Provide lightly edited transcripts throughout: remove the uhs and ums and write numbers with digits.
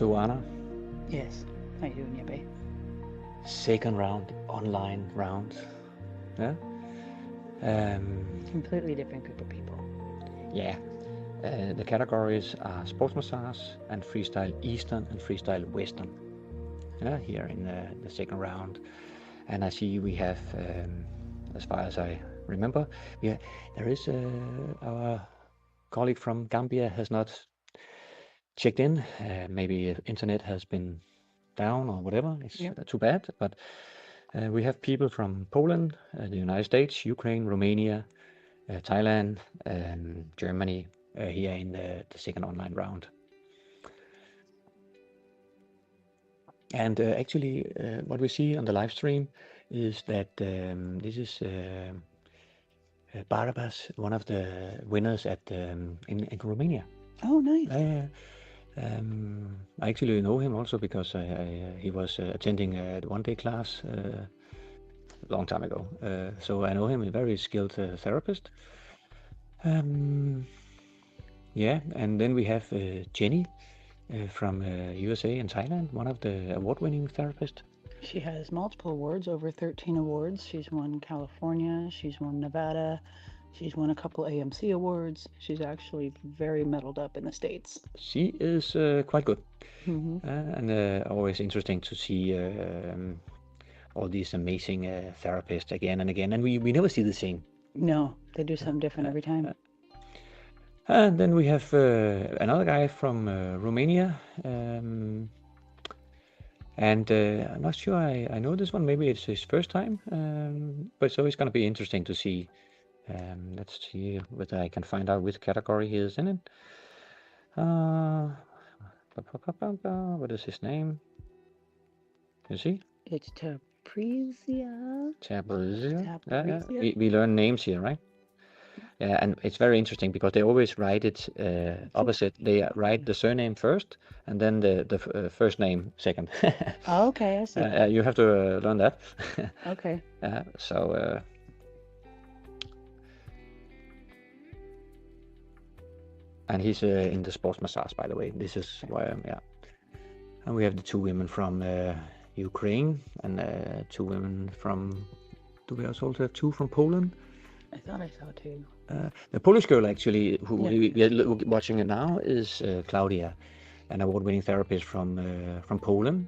So Anna, Yes. How you doing, Yeppe? second round, online round. Yeah. Um, Completely different group of people. yeah. The categories are sports massage and freestyle Eastern and freestyle Western. Yeah, here in the second round. And I see we have, as far as I remember, there is our colleague from Gambia has not checked in. Maybe internet has been down or whatever. It's Yep. too bad. But we have people from Poland, the United States, Ukraine, Romania, Thailand, Germany here in the second online round. And actually, what we see on the live stream is that this is Barabas, one of the winners at in Romania. Oh, nice. I actually know him also because he was attending the one-day class a long time ago. So I know him, a very skilled therapist. Yeah, and then we have Jenny from USA and Thailand, one of the award-winning therapists. She has multiple awards, over 13 awards. She's won California, she's won Nevada, she's won a couple AMC awards. She's actually very medaled up in the States. She is quite good. Mm-hmm. And always interesting to see all these amazing therapists again and again. And we never see the same. No, they do something different every time. And then we have another guy from Romania. And I'm not sure I know this one. Maybe it's his first time. But so it's going to be interesting to see. Let's see whether I can find out which category he is in it. What is his name? You see? It's Taprizia. Taprizia. We learn names here, right? Yeah, and it's very interesting because they always write it opposite. They write the surname first and then the first name second. Oh, okay, I see. You have to learn that. Okay. So and he's in the sports massage, by the way. This is why and we have the two women from Ukraine and two women from. Do we also have two from Poland? I thought I saw two. The Polish girl, actually, who we are watching it now, is Claudia, an award-winning therapist from Poland.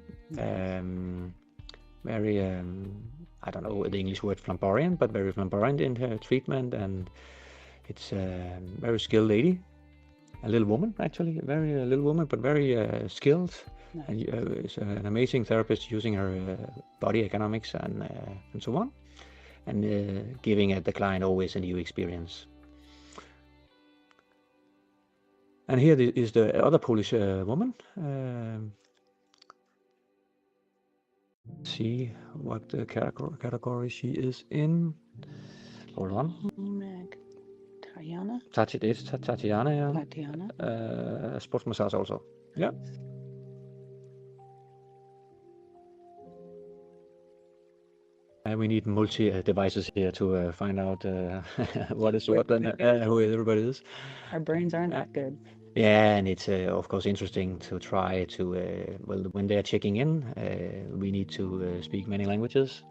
Very, I don't know the English word flamboyant, but very flamboyant in her treatment, and it's a very skilled lady, a little woman, actually, a very little woman, but very skilled. Nice. And is an amazing therapist using her body economics and so on, and giving the client always a new experience. And here is the other Polish woman. See what the category she is in. Hold on. Tatiana? It's Tatiana, yeah. Tatiana. Sports massage also. Yeah. We need multi-devices here to find out what is what and who everybody is. Our brains aren't that good. Yeah, and it's of course interesting to try to, well, when they're checking in, we need to speak many languages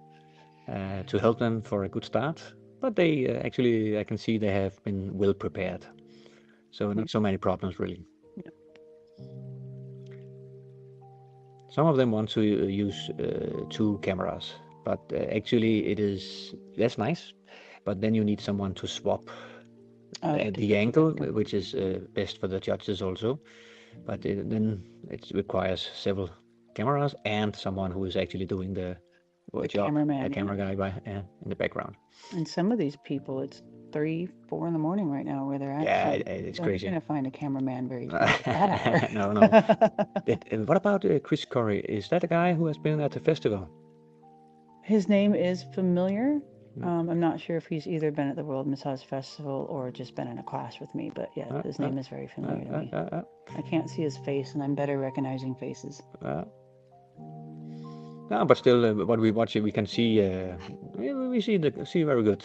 to help them for a good start. But they actually, I can see they have been well prepared. So not so many problems really. Yep. Some of them want to use two cameras, but actually that's nice. But then you need someone to swap the angle, which is best for the judges also. But then it requires several cameras and someone who is actually doing the job, cameraman, a camera guy in the background. And some of these people, it's 3, 4 in the morning right now where they're at. Yeah, it's crazy. You're gonna find a cameraman very at that No. hour. What about Chris Curry? Is that a guy who has been at the festival? His name is familiar. I'm not sure if he's either been at the World Massage Festival or just been in a class with me, but yeah, his name is very familiar to me. I can't see his face, and I'm better recognizing faces. No, but still, what we watch, we can see. We see very good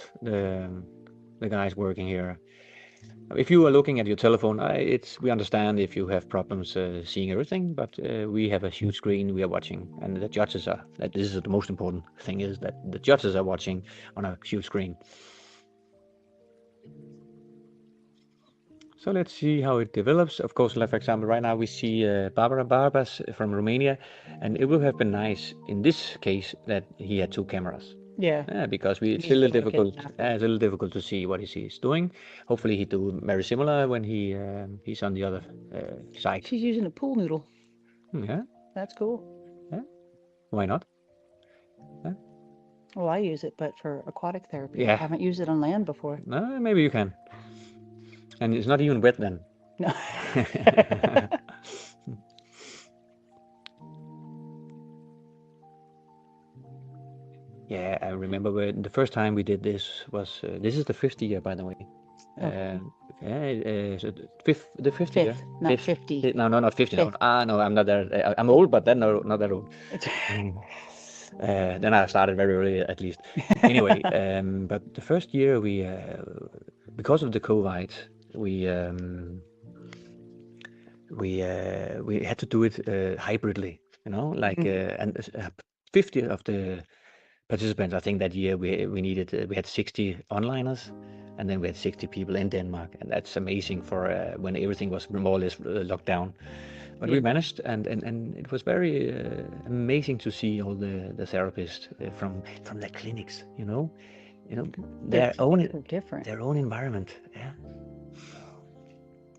the guys working here, If you are looking at your telephone, we understand if you have problems seeing everything, but we have a huge screen we are watching, and the judges are. This is the most important thing, is that the judges are watching on a huge screen. So let's see how it develops. Of course, like for example, right now we see Barbara Barbas from Romania, and it would have been nice in this case that he had two cameras. Yeah. Because it's He's a little the kid difficult. now. It's a little difficult to see what he's doing. Hopefully, he do very similar when he's on the other side. She's using a pool noodle. Yeah. That's cool. Yeah. Why not? Yeah. Well, I use it, but for aquatic therapy. Yeah. I haven't used it on land before. No, maybe you can. And it's not even wet then. No. Yeah, I remember when the first time we did this was. This is the 5th year, by the way. Okay. So the fifth year. Not 50. No, not 50. Fifth. No, I'm not there. I'm old, but then no, not that old. Then I started very early, at least. Anyway, but the first year we, because of the COVID, we had to do it hybridly. Like and 50 of the participants. I think that year we needed we had 60 onliners, and then we had 60 people in Denmark, and that's amazing for when everything was more or less locked down. But we managed, and it was very amazing to see all the therapists from the clinics, their own different. Their own environment. Yeah.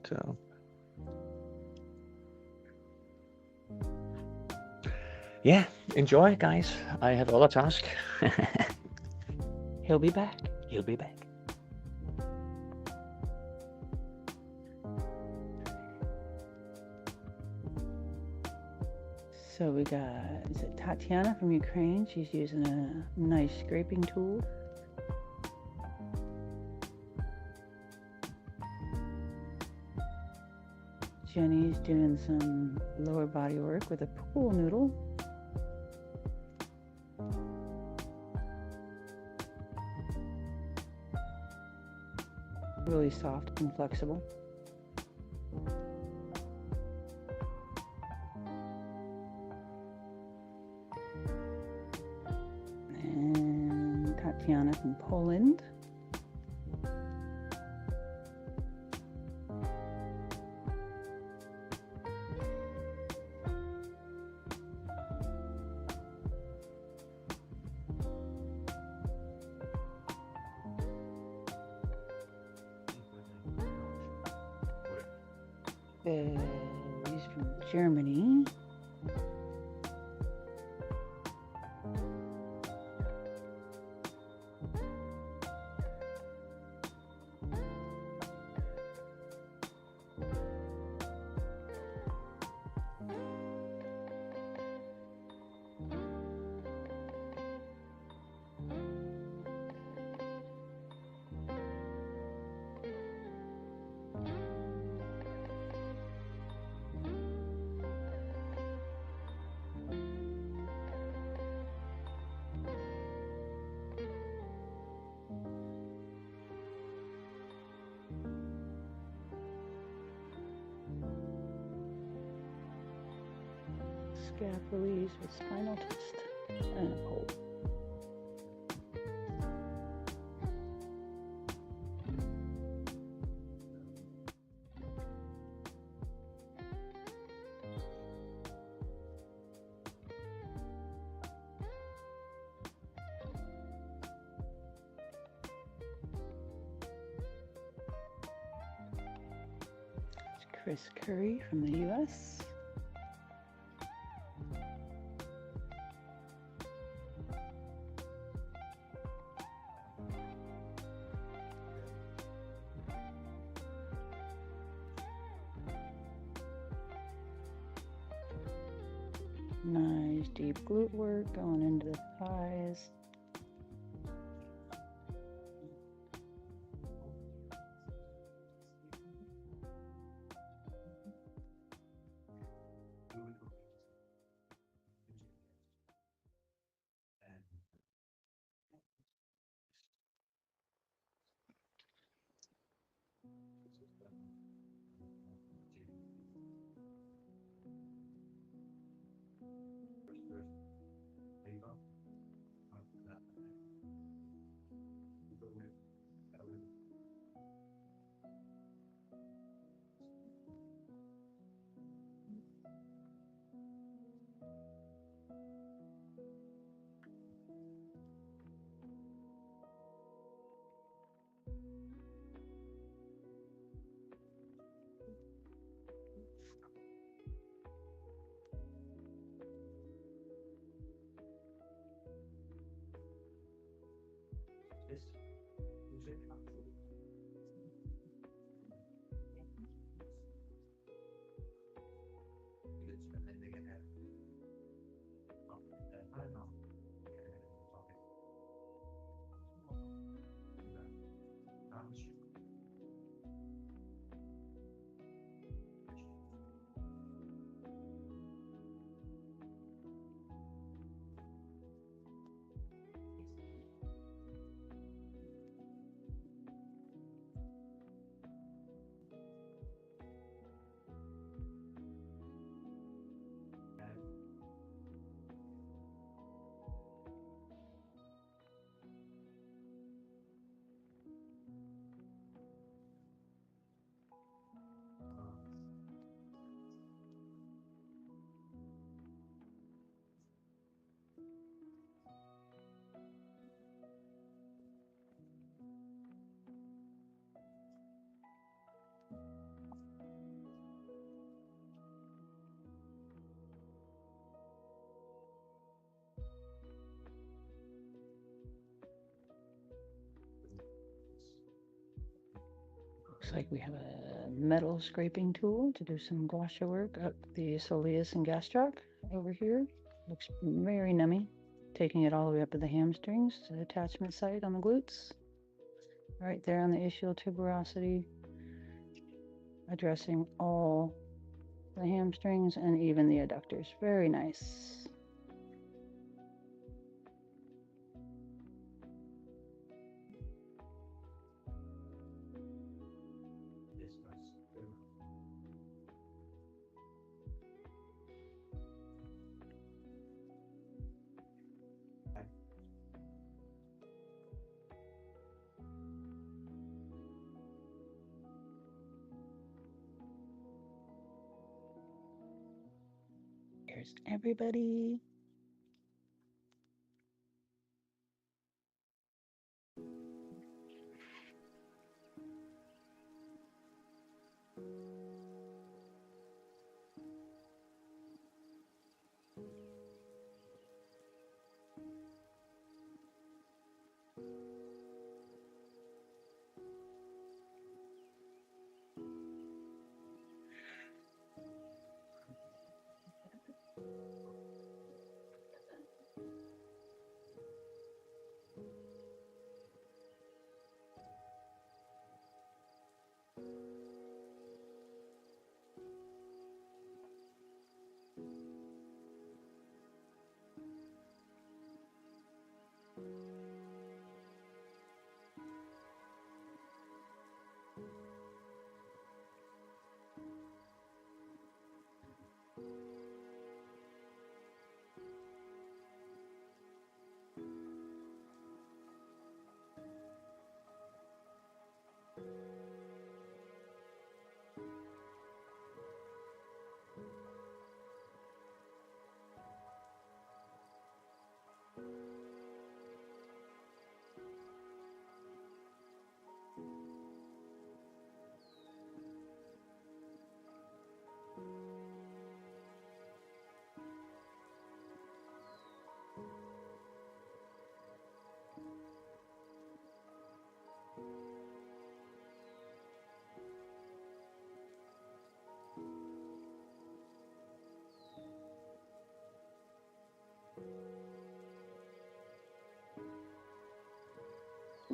So. Yeah, enjoy, guys. I have other tasks. He'll be back. He'll be back. So we got, is it Tatiana from Ukraine? She's using a nice scraping tool. Jenny's doing some lower body work with a pool noodle. Really soft and flexible. And Tatiana from Poland. He's from Germany. Scalp release with spinal twist and a pole. Chris Curry from the US. Nice deep glute work going into the thighs. Looks like we have a metal scraping tool to do some gua work up the soleus and gastroc over here. Looks very nummy. Taking it all the way up to the hamstrings to the attachment site on the glutes. Right there on the ischial tuberosity. Addressing all the hamstrings and even the adductors. Very nice. Here's everybody.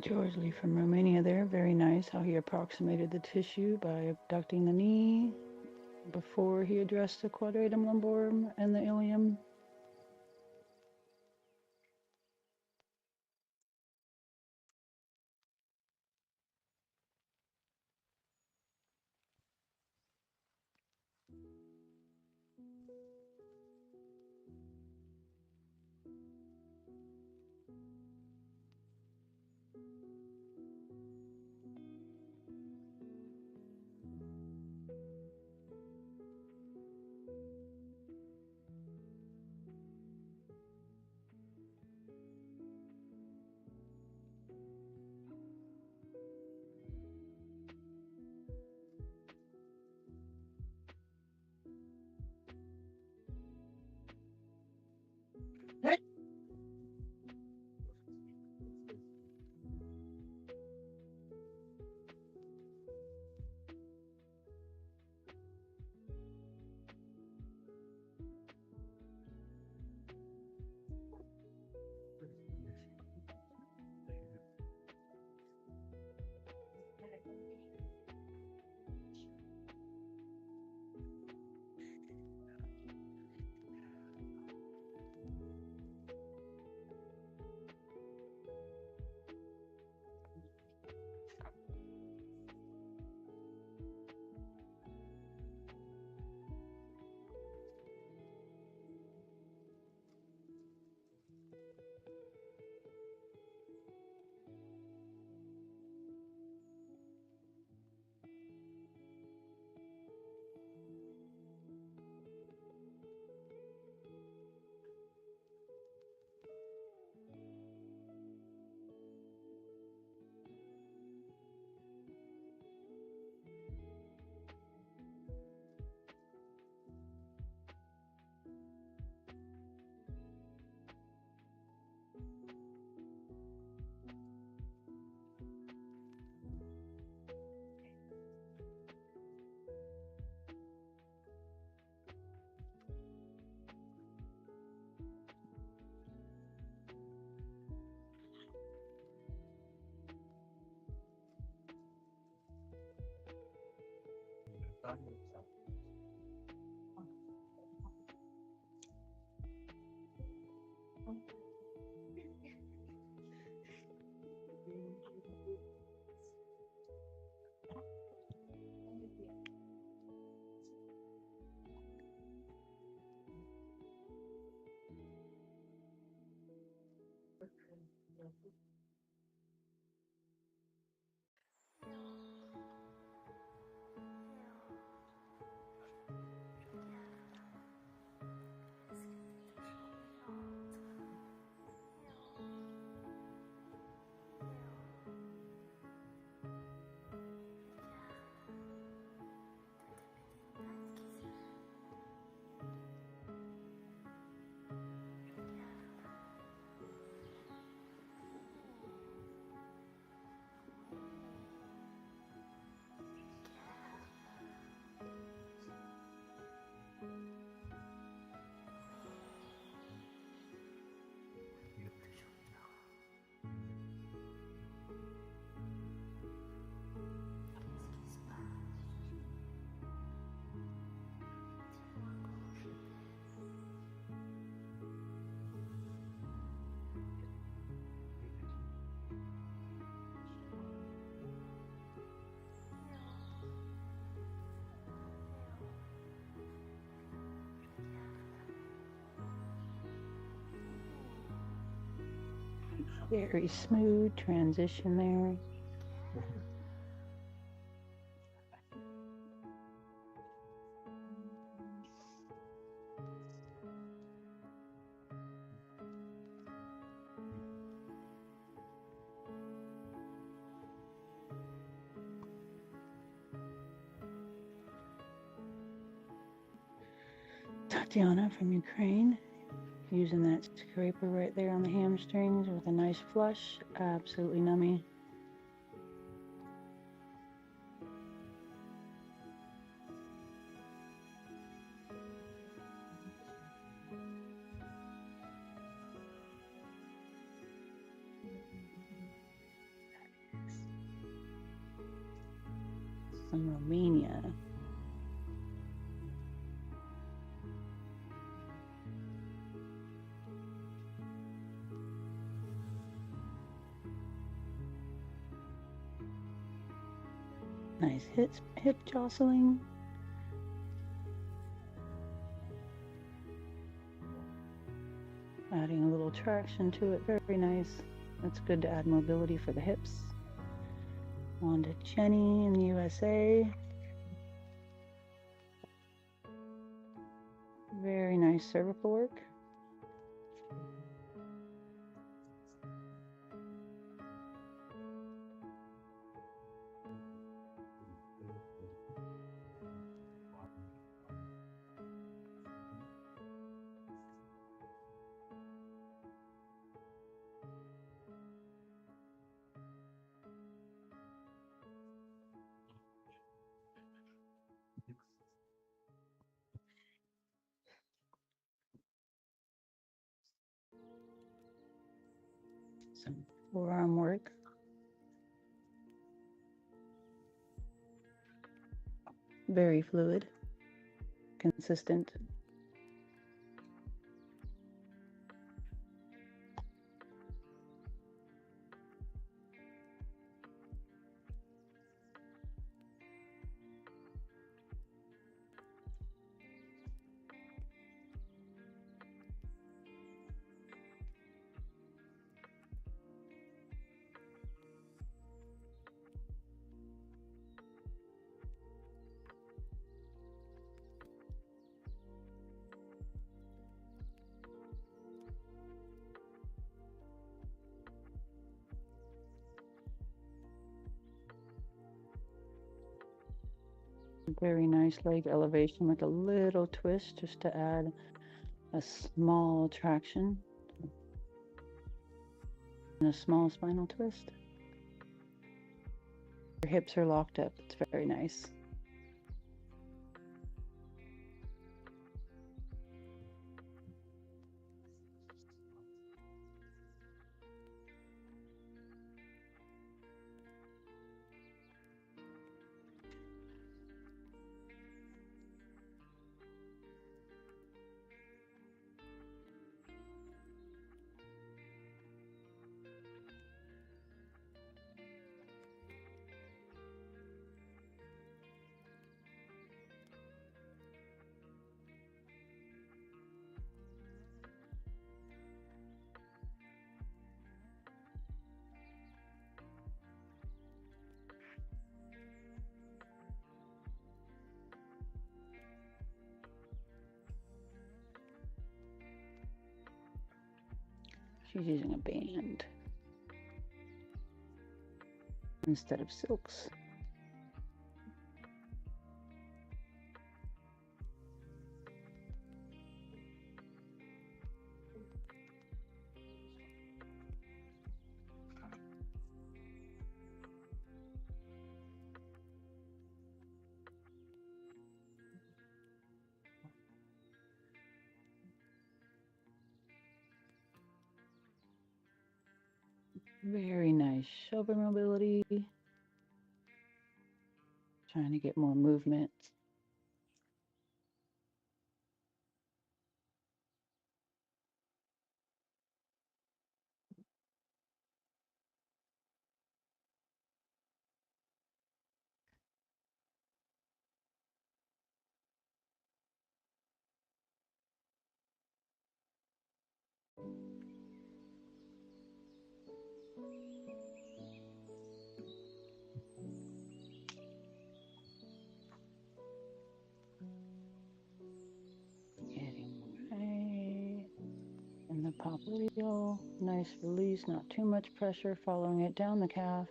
George Lee from Romania there. Very nice how he approximated the tissue by abducting the knee before he addressed the quadratum lumborum and the ilium. Very smooth transition there. Tatiana from Ukraine, using that scraper right there on the hamstrings with a nice flush. Absolutely nummy. From Romania. Nice hip jostling. Adding a little traction to it, very nice. That's good to add mobility for the hips. On to Jenny in the USA. Very nice cervical work. Some forearm work. Very fluid, consistent. Very nice leg elevation with a little twist just to add a small traction and a small spinal twist. Your hips are locked up. It's very nice. She's using a band instead of silks. Very nice shoulder mobility. Trying to get more movement. Getting right in the popliteal. Nice release, not too much pressure, following it down the calf.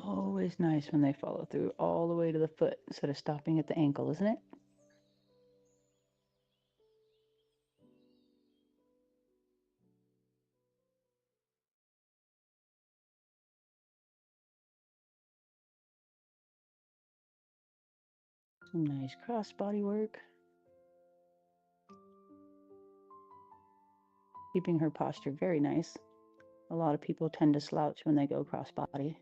Always nice when they follow through all the way to the foot instead of stopping at the ankle, isn't it? Some nice cross body work. Keeping her posture very nice. A lot of people tend to slouch when they go cross body.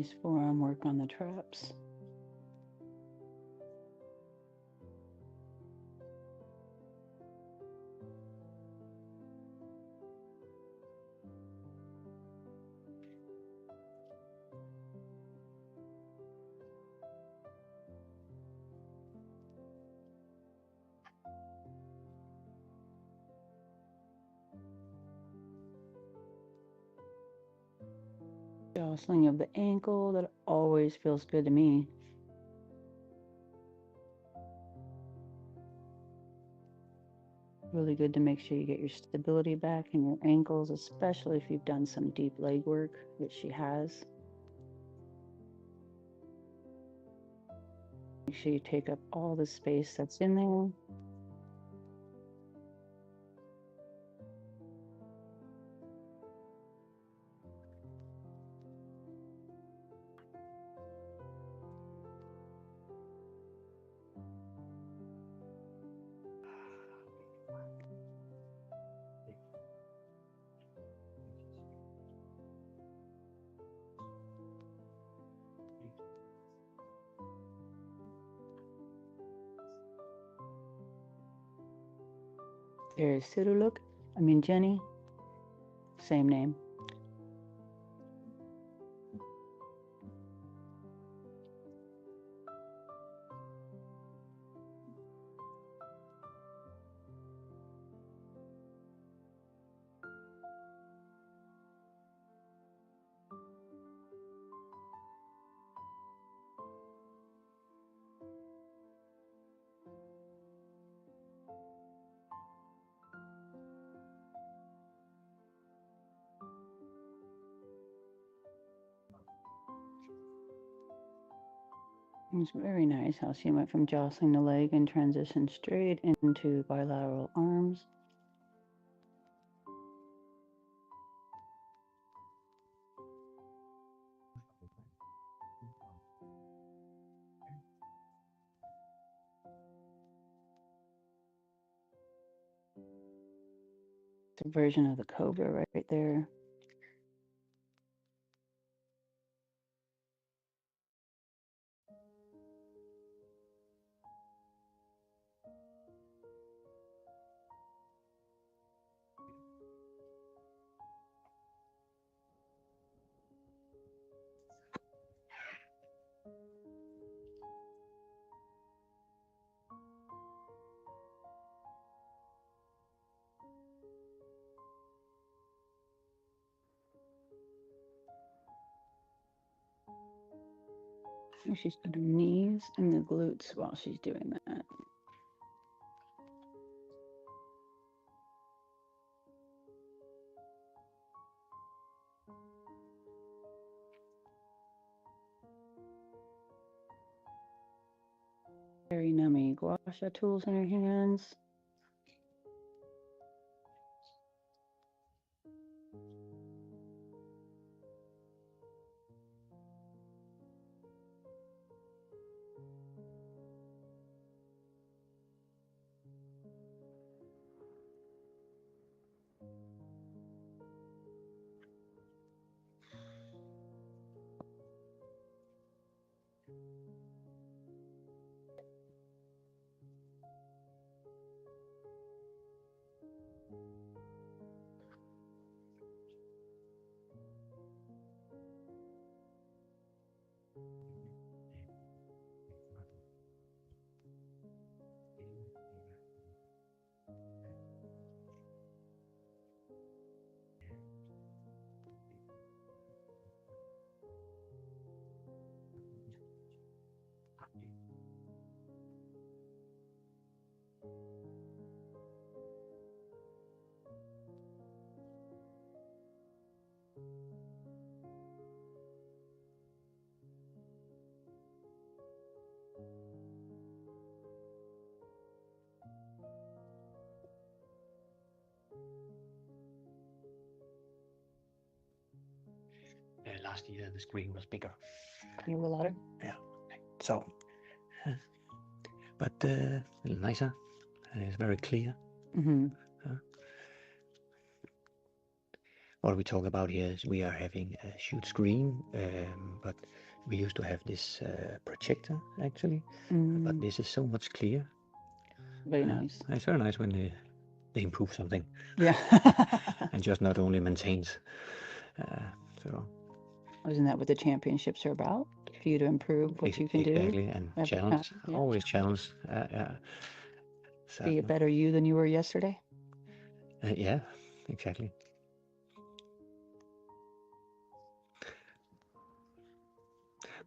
nice forearm work on the traps. Jostling of the ankle, that always feels good to me. Really good to make sure you get your stability back in your ankles, especially if you've done some deep leg work, which she has. Make sure you take up all the space that's in there. There's Siruluk, Jenny, same name. It's very nice how she went from jostling the leg and transitioned straight into bilateral arms. It's a version of the cobra right there. She's got her knees and the glutes while she's doing that. Very nummy gua sha tools in her hands. Last year the screen was bigger. You were louder? Yeah. So, but a little nicer. It's very clear. Mm-hmm. what we talk about here is we are having a huge screen, but we used to have this projector actually, but this is so much clear. Very nice. It's very nice when they improve something. Yeah. And just not only maintains. So isn't that what the championships are about? For you to improve what you can do. Exactly, and challenge, always challenge. Be a better you than you were yesterday. Yeah, exactly.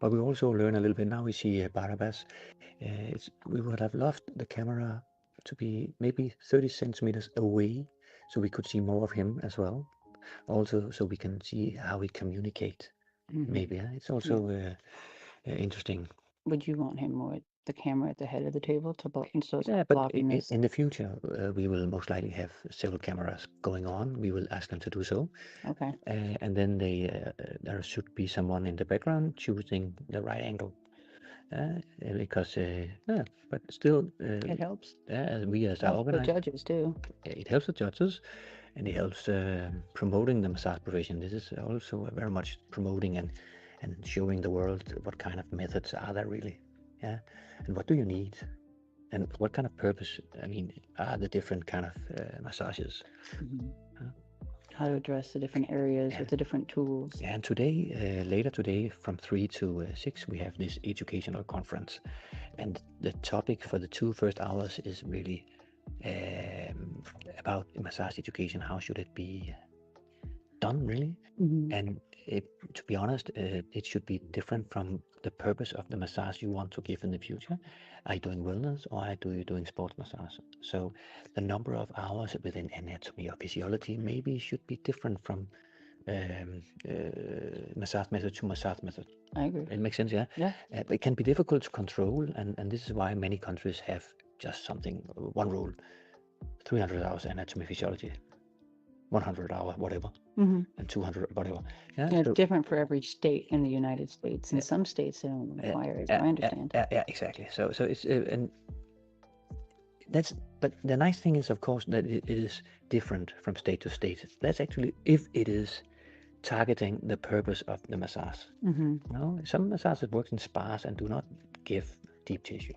But we also learn a little bit now. We see Barabas. We would have loved the camera to be maybe 30 centimeters away, so we could see more of him as well. Also, so we can see how we communicate. Maybe it's also interesting. Would you want him more the camera at the head of the table to block? So it's but blocking this. in the future, we will most likely have several cameras going on. We will ask them to do so. Okay. And then there should be someone in the background choosing the right angle. Because but still it helps. We as helps the judges too. It helps the judges, and it helps promoting the massage profession. This is also very much promoting and showing the world what kind of methods are there really, and what do you need, and what kind of purpose, I mean, are the different kind of massages. How to address the different areas with the different tools. And today, later today, from 3 to 6, we have this educational conference, and the topic for the 2 first hours is really about massage education. How should it be done, really? And to be honest, it should be different from the purpose of the massage you want to give in the future. Are you doing wellness, or are you doing sports massage? So the number of hours within anatomy or physiology maybe should be different from massage method to massage method. I agree. It makes sense, yeah? Yeah. It can be difficult to control, and this is why many countries have just one rule: 300 hours anatomy physiology, 100 hour whatever, and 200 whatever. Yeah, it's different for every state in the United States. In some states, they don't require it. I understand. Yeah, exactly. So it's and but the nice thing is, of course, that it is different from state to state. That's actually if it is targeting the purpose of the massage. No, some massages work in spas and do not give deep tissue.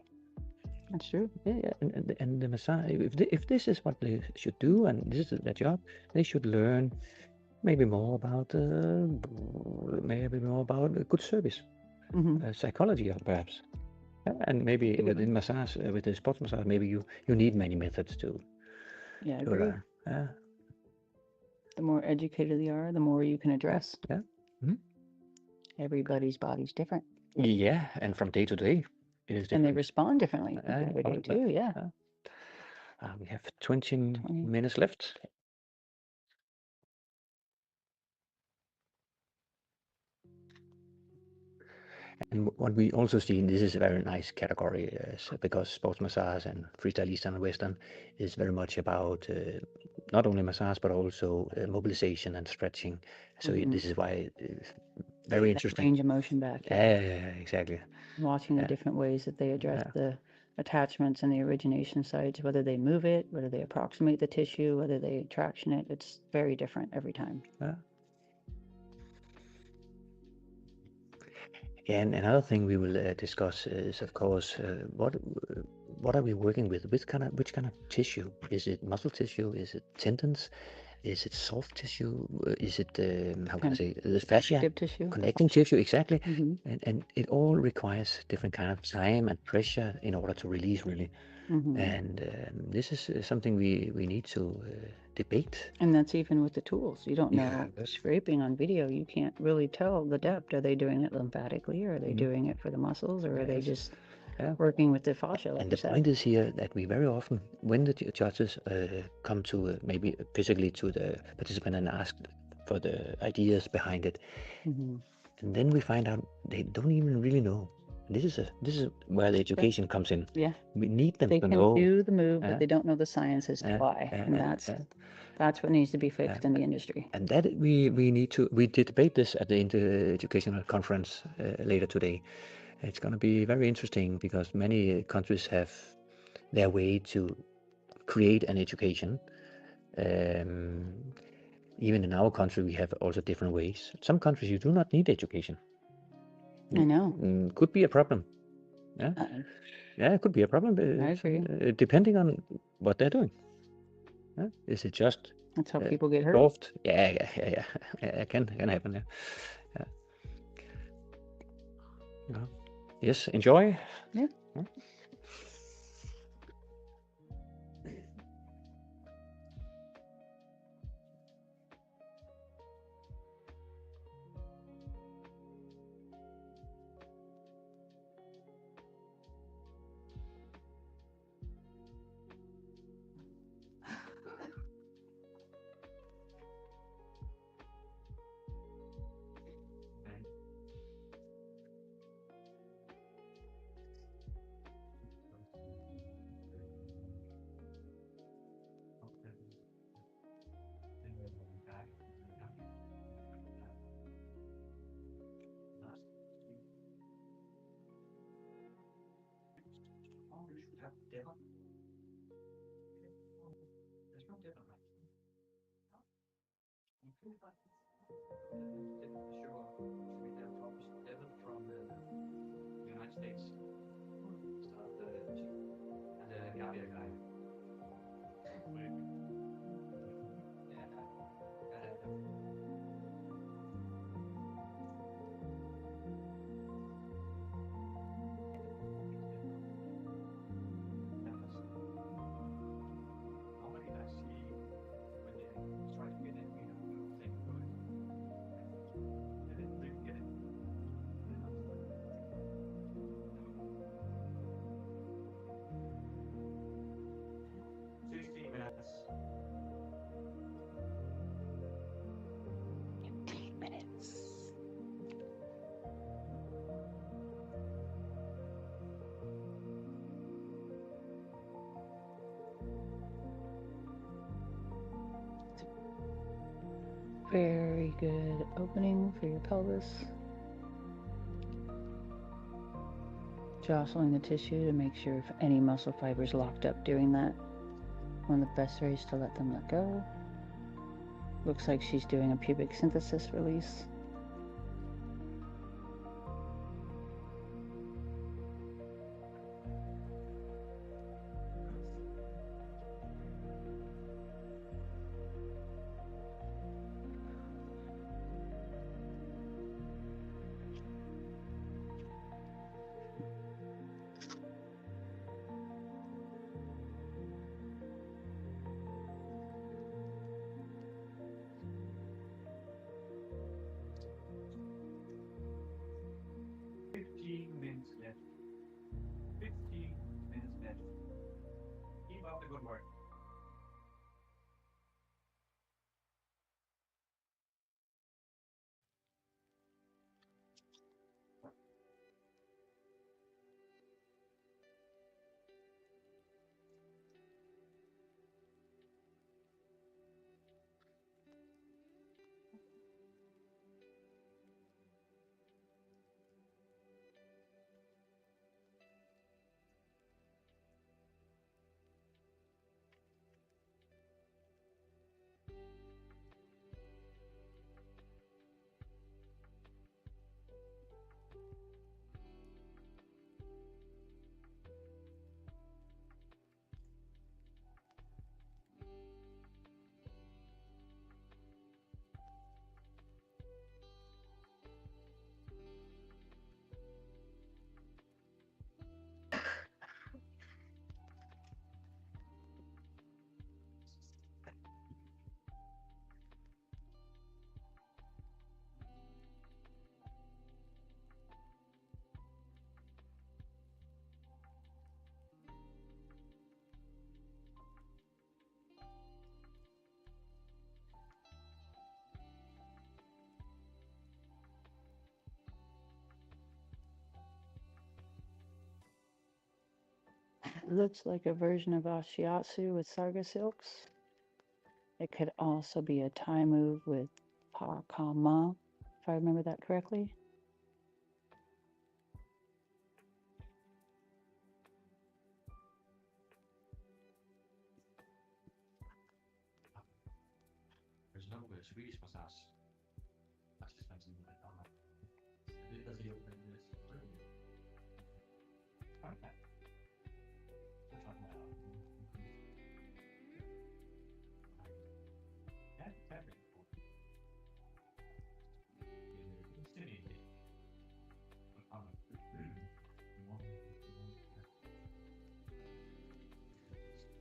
That's true. Yeah, and the massage, if this is what they should do and this is their job, they should learn maybe more about good service, psychology, perhaps, and maybe in massage with the sports massage, maybe you need many methods to learn. The more educated they are, the more you can address. Yeah. Everybody's body's different. Yeah, and from day to day. And they respond differently every day too, yeah. We have 20 minutes left. And what we also see, this is a very nice category, because sports massage and freestyle Eastern and Western is very much about not only massage, but also mobilization and stretching. So this is why it's very interesting. Range of motion back. Yeah, exactly. Watching the different ways that they address the attachments and the origination sites, whether they move it, whether they approximate the tissue, whether they traction it, it's very different every time. And another thing we will discuss is, of course, what are we working with? Which kind of tissue? Is it muscle tissue? Is it tendons? Is it soft tissue? Is it how can I say, the fascia? Tissue. Connecting tissue, exactly. And it all requires different kind of time and pressure in order to release, really. And this is something we need to debate. And that's even with the tools. You don't know. Scraping on video, you can't really tell the depth. Are they doing it lymphatically, or are they doing it for the muscles, or are they just working with the fascia? And the point is here that we very often, when the judges come to maybe physically to the participant and ask for the ideas behind it, and then we find out they don't even really know. This is where the education comes in. Yeah, we need them to know. They can do the move, but they don't know the science as to why, and that's what needs to be fixed in the industry. And that we did debate this at the educational conference later today. It's going to be very interesting because many countries have their way to create an education, even in our country, we have also different ways. Some countries you do not need education. I know. Could be a problem. Yeah, yeah, it could be a problem. I agree. Depending on what they're doing. Yeah? Is it just That's how people get hurt. soft? Yeah. It can happen. Yeah. Yeah. Yes, enjoy. Yeah. Very good opening for your pelvis. Jostling the tissue to make sure if any muscle fibers locked up during that. One of the best ways to let them let go. Looks like she's doing a pubic symphysis release. Looks like a version of Ashiatsu with Sarga silks. It could also be a Thai move with Pa Ka Ma, if I remember that correctly. Swedish massage assistants in Danmark. Det does he open this? Okay.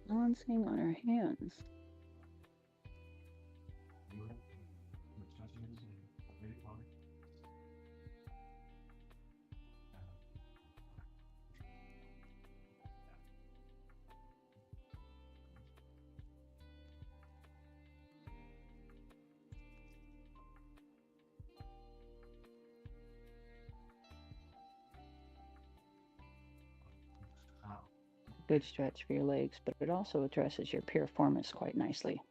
Balancing on her hands. Good stretch for your legs, but it also addresses your piriformis quite nicely.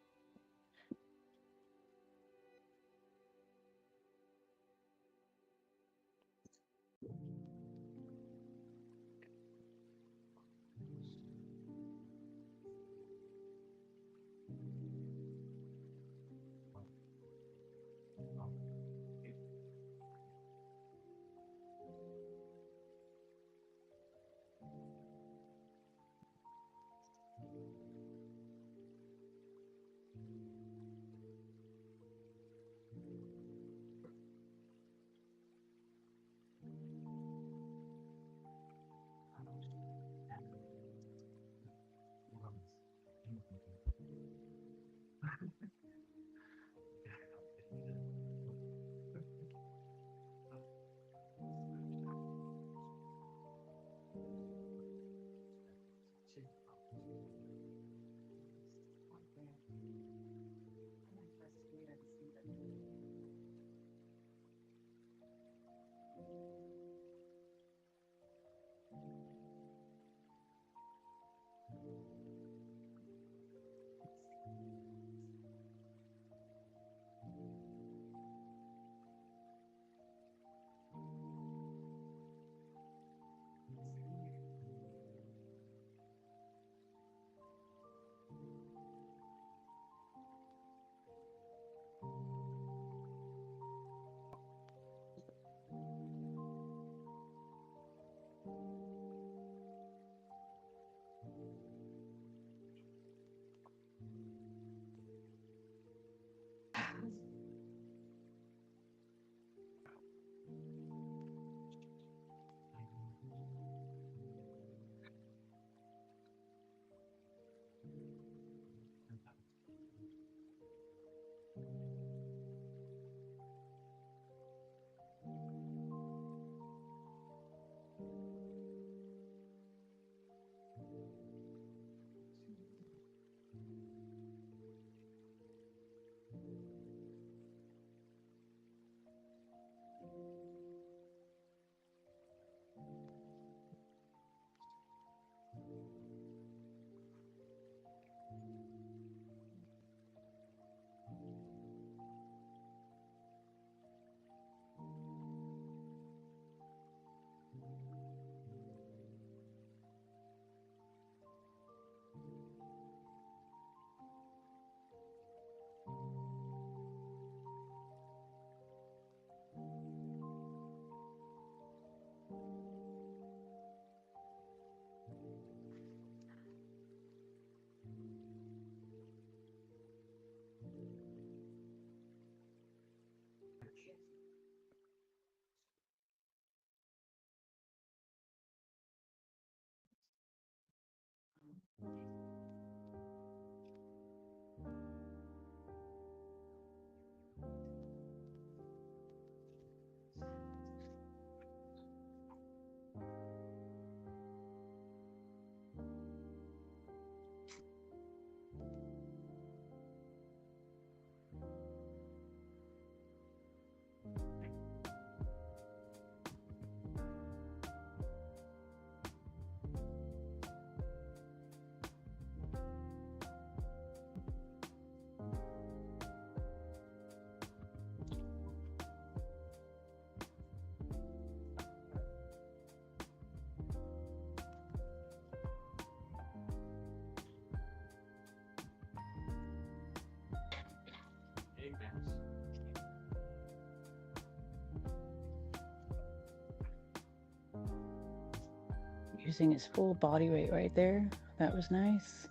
Using his full body weight right there. That was nice.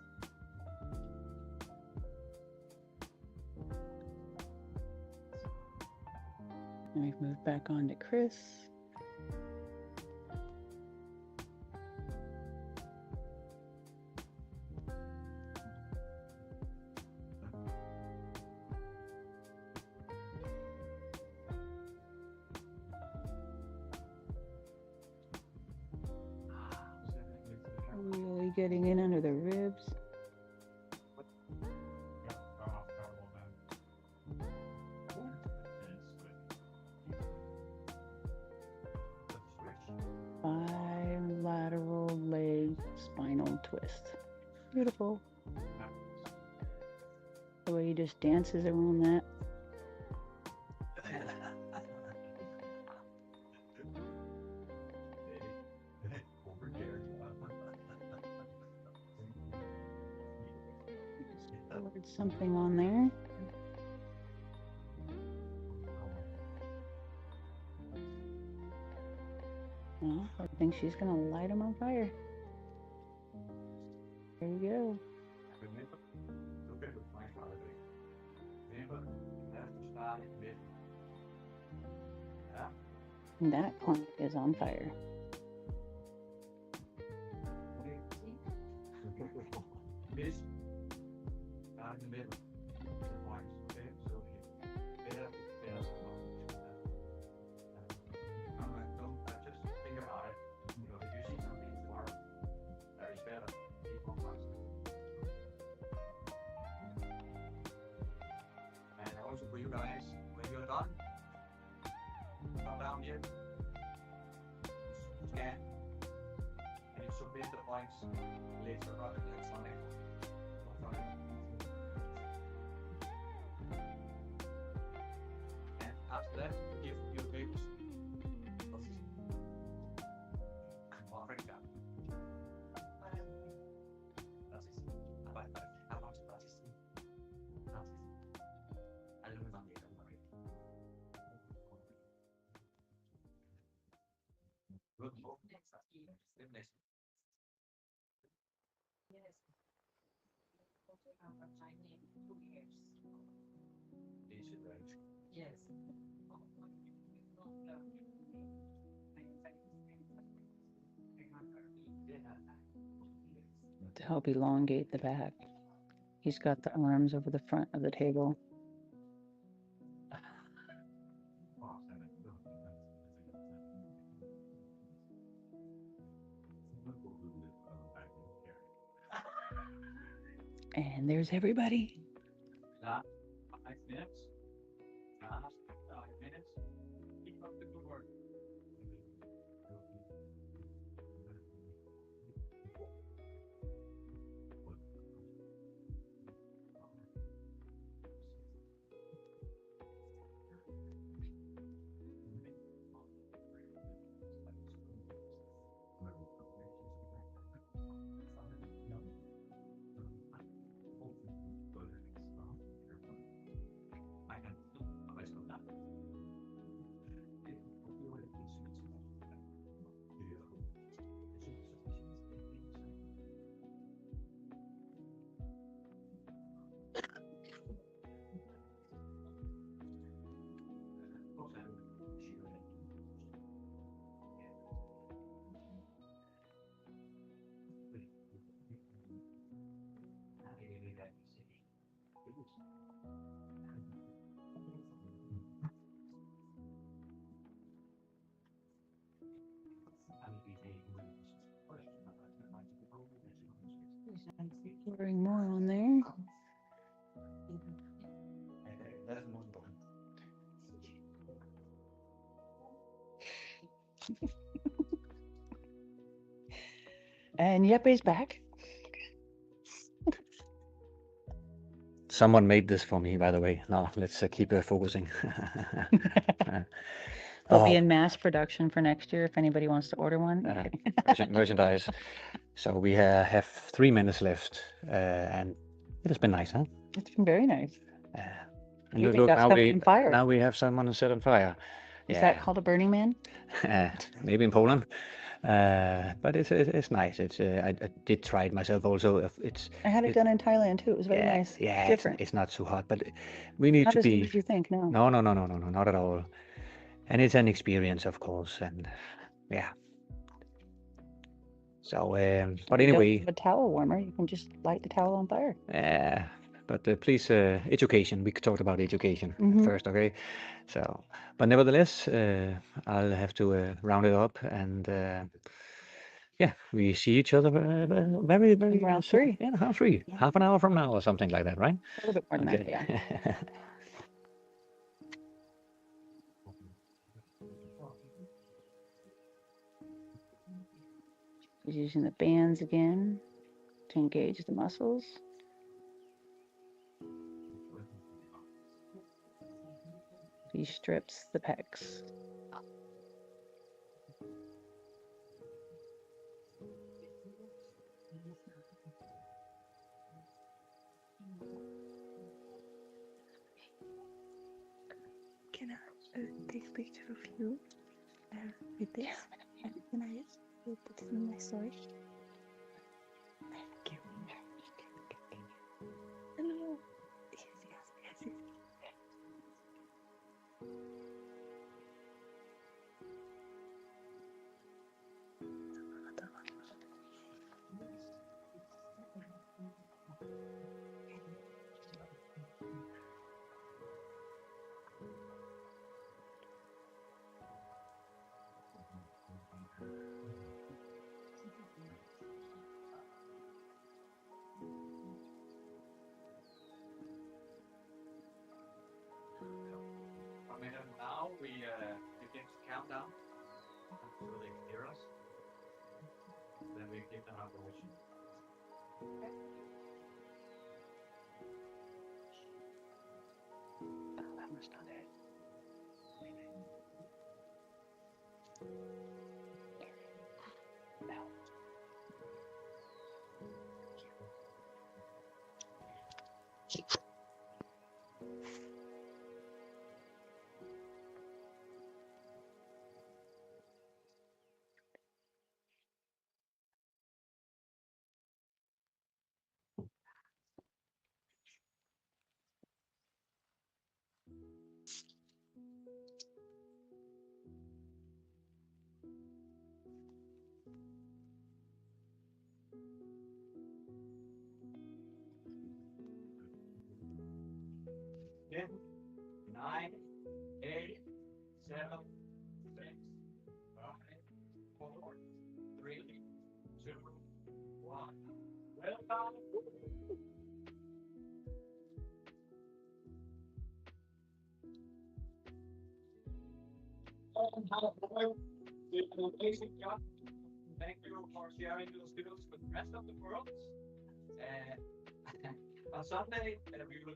And we've moved back on to Chris. Really getting in under the ribs. Bilateral leg spinal twist. Beautiful. The way he just dances around that. Something on there. Well, I think she's gonna light him on fire. There you go. And that plank is on fire. In the middle, the points, okay? So better, don't just think about it. You know, if you see something tomorrow that is better, keep on practicing. And also for you guys, when you're done, come down here, scan, and you submit the points later rather than electronic. After that, give your papers. Yes. To help elongate the back. He's got the arms over the front of the table. And there's everybody. 5 minutes. 5 minutes. Keep up the good work. Pouring more on there. That's the most important. And Yeppe's back. Someone made this for me, by the way. Now let's keep focusing. They'll be in mass production for next year if anybody wants to order one. Merchandise. So we have 3 minutes left, and it has been nice, huh? It's been very nice. Look, now we have someone set on fire. Is that called a Burning Man? Maybe in Poland. But it's nice. I did try it myself also. It's I had it it done in Thailand too. It was very yeah, nice. yeah. Different. It's not too hot, but we need Not to as hot be. as you think, no. No, no, no, no, no, no, not at all. And it's an experience, of course, and yeah. So, but You don't anyway, have a towel warmer. You can just light the towel on fire. but please, education. We talked about education Mhm. first, okay? So, but nevertheless, I'll have to round it up, and yeah, we see each other very, very Round soon. 3. Yeah, round 3, Yeah. half an hour from now or something like that, right? A little bit more than that, Okay. yeah. He's using the bands again to engage the muscles. He strips the pecs. Can I take a picture of you with this? And can I just put it in my story? Thank you. No. Yes, yes, yes, yes. Now we begin to count down so they can hear us. Then we give them our permission. Oh, that was not it. No. Ten, 9, 8, 7, 6, 5, 4, 3, 2, 1. Welcome. Did an amazing job. Thank you for sharing your skills with the rest of the world. And on Sunday, we will